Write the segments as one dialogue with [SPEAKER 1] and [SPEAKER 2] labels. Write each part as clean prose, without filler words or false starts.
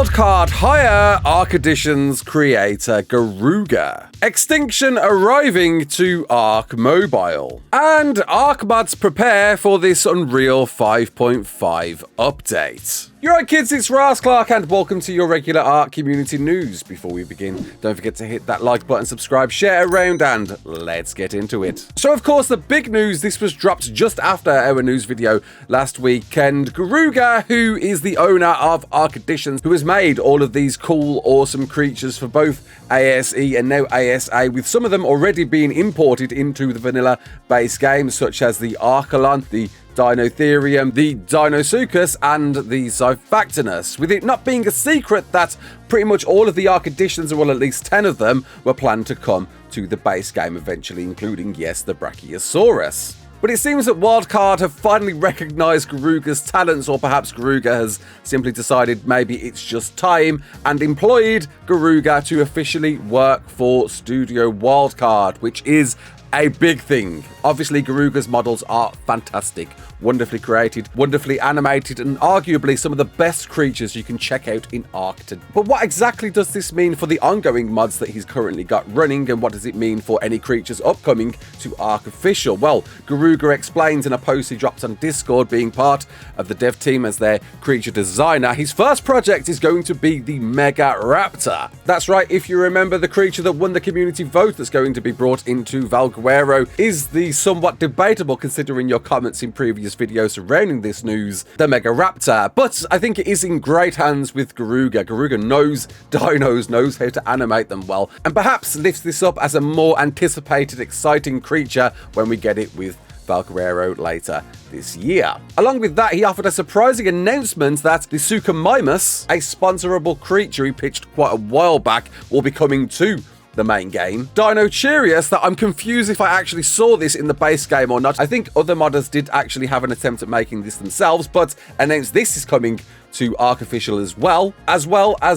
[SPEAKER 1] Wildcard hire ARK Edition's creator Garuga. Extinction arriving to ARK Mobile. And ARK mods prepare for this Unreal 5.5 update. You're right, kids, it's Raasclark and welcome to your regular ARK community news. Before we begin, don't forget to hit that like button, subscribe, share around, and let's get into it. So, of course, the big news, this was dropped just after our news video last weekend. Garuga, who is the owner of ARK Editions, who has made all of these cool, awesome creatures for both ASE and now ASA, with some of them already being imported into the vanilla base game, such as the Archelon, the Dinotherium, the Dinosuchus, and the Xiphactinus, with it not being a secret that pretty much all of the ARK Editions, or well, at least 10 of them, were planned to come to the base game eventually, including, yes, the Brachiosaurus. But it seems that Wildcard have finally recognised Garuga's talents, or perhaps Garuga has simply decided maybe it's just time, and employed Garuga to officially work for Studio Wildcard, which is a big thing. Obviously, Garuga's models are fantastic, wonderfully created, wonderfully animated, and arguably some of the best creatures you can check out in ARK. But what exactly does this mean for the ongoing mods that he's currently got running, and what does it mean for any creatures upcoming to ARK Official? Well, Garuga explains in a post he dropped on Discord, being part of the dev team as their creature designer. His first project is going to be the Mega Raptor. That's right, if you remember, the creature that won the community vote that's going to be brought into Valguero is the somewhat debatable, considering your comments in previous videos surrounding this news, the Mega Raptor. But I think it is in great hands with Garuga. Garuga knows dinos, knows how to animate them well, and perhaps lifts this up as a more anticipated, exciting creature when we get it with Valguero later this year. Along with that, he offered a surprising announcement that the Suchomimus, a sponsorable creature he pitched quite a while back, will be coming to the main game. Dinocherius, that I'm confused if I actually saw this in the base game or not. I think other modders did actually have an attempt at making this themselves, but announced this is coming to ARK Official as well as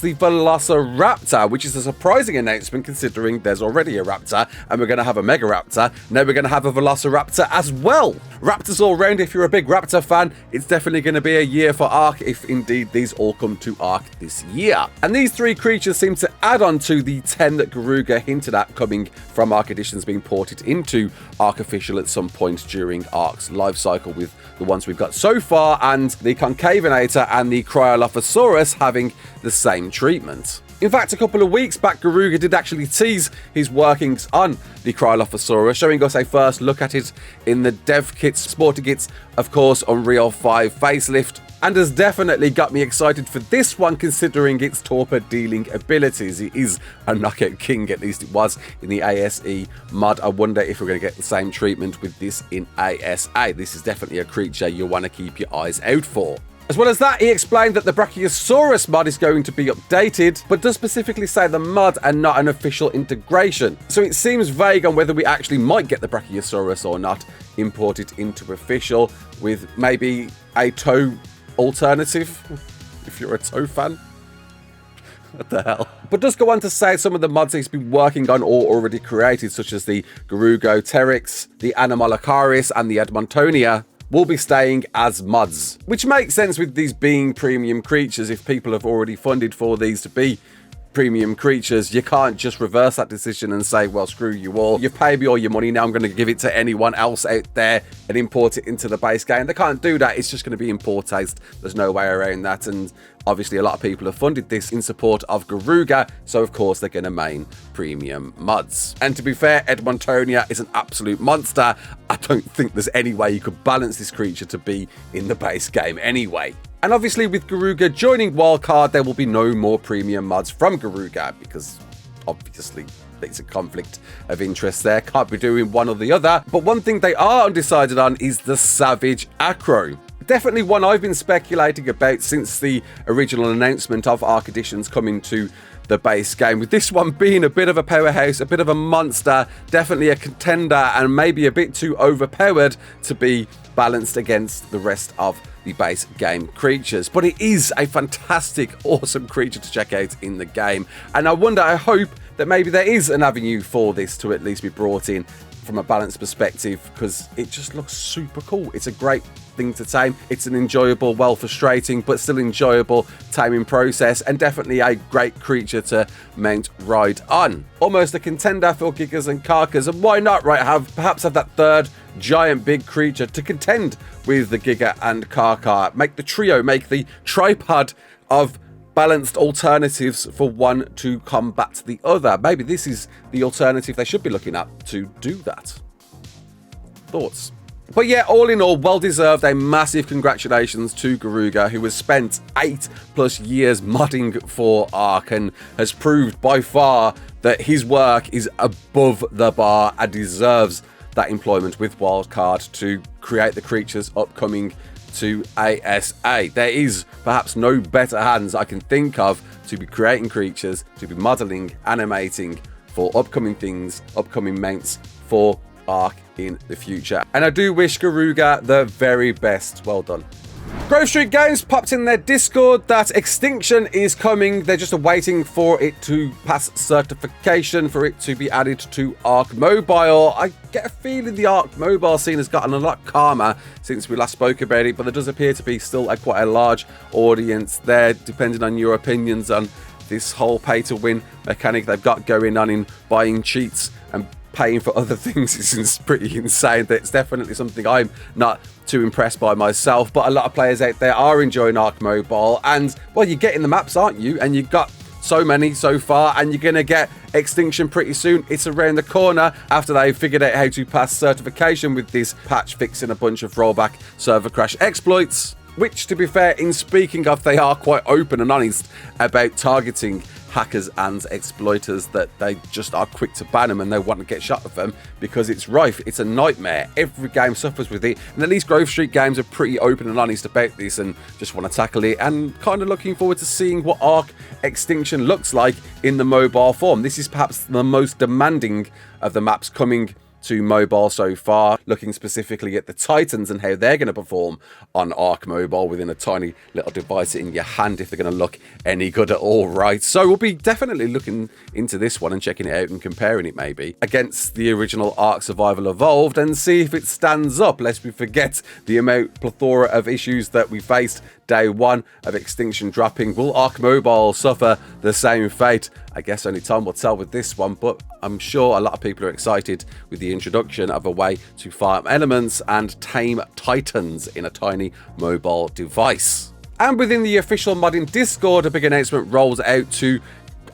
[SPEAKER 1] the Velociraptor, which is a surprising announcement considering there's already a Raptor and we're going to have a Mega Raptor. Now we're going to have a Velociraptor as well. Raptors all round. If you're a big Raptor fan, it's definitely going to be a year for ARK, if indeed these all come to ARK this year. And these three creatures seem to add on to the 10 that Garuga hinted at coming from ARK Editions being ported into ARK Official at some point during ARK's life cycle, with the ones we've got so far and the Concavinator and the Cryolophosaurus having the same treatment. In fact, a couple of weeks back, Garuga did actually tease his workings on the Cryolophosaurus, showing us a first look at it in the dev kits, sporting its, of course, Unreal 5 facelift, and has definitely got me excited for this one, considering its torpor-dealing abilities. It is a knockout king, at least it was in the ASE mod. I wonder if we're going to get the same treatment with this in ASA. This is definitely a creature you'll want to keep your eyes out for. As well as that, he explained that the Brachiosaurus mod is going to be updated, but does specifically say the mod and not an official integration. So it seems vague on whether we actually might get the Brachiosaurus or not imported into official, with maybe a toe alternative, if you're a toe fan. What the hell? But does go on to say some of the mods he's been working on or already created, such as the Garugoteryx, the Anomalocaris, and the Edmontonia, will be staying as mods, which makes sense with these being premium creatures. If people have already funded for these to be premium creatures, you can't just reverse that decision and say, well, screw you all, you've paid me all your money, now I'm going to give it to anyone else out there and import it into the base game. They can't do that. It's just going to be importized. There's no way around that. And obviously a lot of people have funded this in support of Garuga, so of course they're going to main premium mods. And to be fair, Edmontonia is an absolute monster. I don't think there's any way you could balance this creature to be in the base game anyway. And obviously with Garuga joining Wildcard, there will be no more premium mods from Garuga, because obviously there's a conflict of interest there. Can't be doing one or the other. But one thing they are undecided on is the Savage Acro. Definitely one I've been speculating about since the original announcement of ARK Editions coming to the base game, with this one being a bit of a powerhouse, a bit of a monster, definitely a contender, and maybe a bit too overpowered to be balanced against the rest of the base game creatures. But it is a fantastic, awesome creature to check out in the game, and I hope that maybe there is an avenue for this to at least be brought in from a balance perspective, because it just looks super cool. It's a great thing to tame. It's an enjoyable, well frustrating, but still enjoyable taming process, and definitely a great creature to mount ride on. Almost a contender for Gigas and Karkas, and why not, right? Perhaps have that third giant big creature to contend with the Giga and Karka. Make the trio, make the tripod of balanced alternatives for one to combat the other. Maybe this is the alternative they should be looking at to do that. Thoughts? But yeah, all in all, well deserved. A massive congratulations to Garuga, who has spent 8+ years modding for ARK and has proved by far that his work is above the bar and deserves that employment with Wildcard to create the creatures upcoming to ASA. There is perhaps no better hands I can think of to be creating creatures, to be modeling, animating for upcoming things, upcoming mounts for ARK in the future. And I do wish Garuga the very best. Well done. Grove Street Games popped in their Discord that Extinction is coming. They're just waiting for it to pass certification for it to be added to ARK Mobile. I get a feeling the ARK Mobile scene has gotten a lot calmer since we last spoke about it, but there does appear to be still quite a large audience there, depending on your opinions on this whole pay-to-win mechanic they've got going on in buying cheats and paying for other things. Is pretty insane. It's definitely something I'm not too impressed by myself, but a lot of players out there are enjoying ARK Mobile, and well, you're getting the maps, aren't you? And you've got so many so far, and you're gonna get Extinction pretty soon. It's around the corner after they've figured out how to pass certification with this patch, fixing a bunch of rollback server crash exploits, which, to be fair, in speaking of, they are quite open and honest about targeting hackers and exploiters, that they just are quick to ban them and they want to get shot of them because it's rife. It's a nightmare. Every game suffers with it, and at least Grove Street Games are pretty open and honest about this and just want to tackle it, and kind of looking forward to seeing what ARK Extinction looks like in the mobile form. This is perhaps the most demanding of the maps coming to mobile so far, looking specifically at the Titans and how they're going to perform on ARK Mobile within a tiny little device in your hand, if they're going to look any good at all, right? So we'll be definitely looking into this one and checking it out and comparing it maybe against the original ARK Survival Evolved and see if it stands up, lest we forget the plethora of issues that we faced day one of Extinction dropping. Will ARK Mobile suffer the same fate? I guess only time will tell with this one, but I'm sure a lot of people are excited with the introduction of a way to farm elements and tame Titans in a tiny mobile device. And within the official modding Discord, a big announcement rolls out to,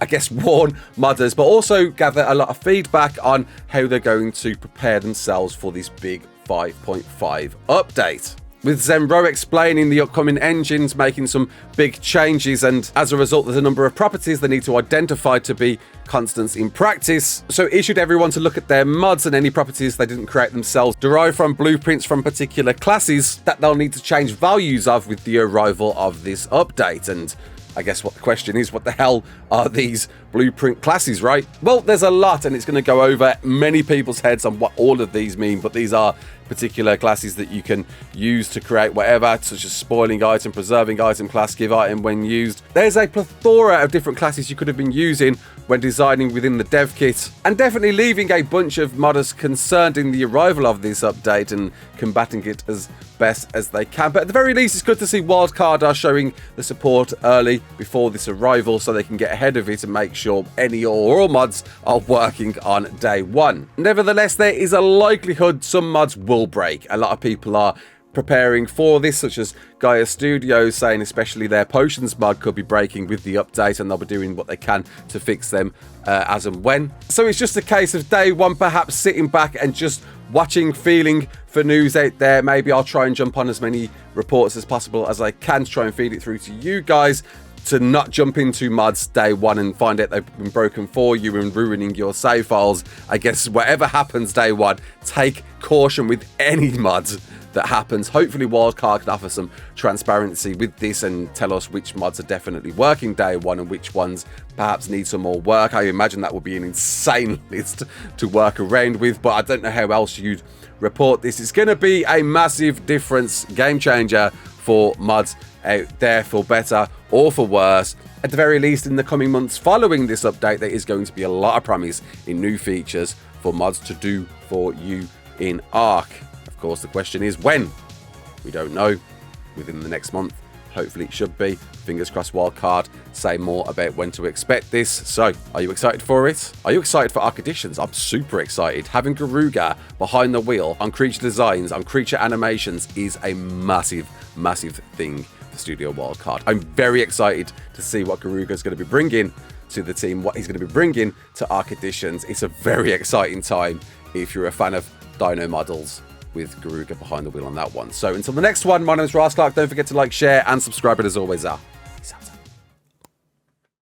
[SPEAKER 1] I guess, warn modders, but also gather a lot of feedback on how they're going to prepare themselves for this big 5.5 update. With Zenro explaining the upcoming engines making some big changes, and as a result there's a number of properties they need to identify to be constants in practice. So issued everyone to look at their mods and any properties they didn't create themselves derived from blueprints from particular classes that they'll need to change values of with the arrival of this update. And I guess what the question is, what the hell are these blueprint classes, right? Well, there's a lot, and it's going to go over many people's heads on what all of these mean, but these are particular classes that you can use to create whatever, such as spoiling item, preserving item, class give item when used. There's a plethora of different classes you could have been using when designing within the dev kit, and definitely leaving a bunch of modders concerned in the arrival of this update and combating it as best as they can. But at the very least, it's good to see Wildcard are showing the support early before this arrival so they can get ahead of it and make sure any or all mods are working on day one. Nevertheless, there is a likelihood some mods will break. A lot of people are preparing for this, such as Gaia Studios saying especially their potions mod could be breaking with the update, and they'll be doing what they can to fix them as and when. So it's just a case of day one perhaps sitting back and just watching, feeling for news out there. Maybe I'll try and jump on as many reports as possible as I can to try and feed it through to you guys, to not jump into mods day one and find out they've been broken for you and ruining your save files. I guess whatever happens day one, take caution with any mods that happens. Hopefully Wildcard can offer some transparency with this and tell us which mods are definitely working day one and which ones perhaps need some more work. I imagine that would be an insane list to work around with, but I don't know how else you'd report this. It's going to be a massive difference, game changer for mods out there for better or for worse. At the very least, in the coming months following this update, there is going to be a lot of promise in new features for mods to do for you in ARK. Of course, the question is when? We don't know. Within the next month. Hopefully it should be. Fingers crossed Wildcard say more about when to expect this. So, are you excited for it? Are you excited for ARK Additions? I'm super excited. Having Garuga behind the wheel on creature designs, on creature animations is a massive, massive thing for Studio Wildcard. I'm very excited to see what Garuga is going to be bringing to the team, what he's going to be bringing to ARK Additions. It's a very exciting time if you're a fan of Dino models, with Garuga behind the wheel on that one. So until the next one, my name is Raasclark. Don't forget to like, share, and subscribe. And as always,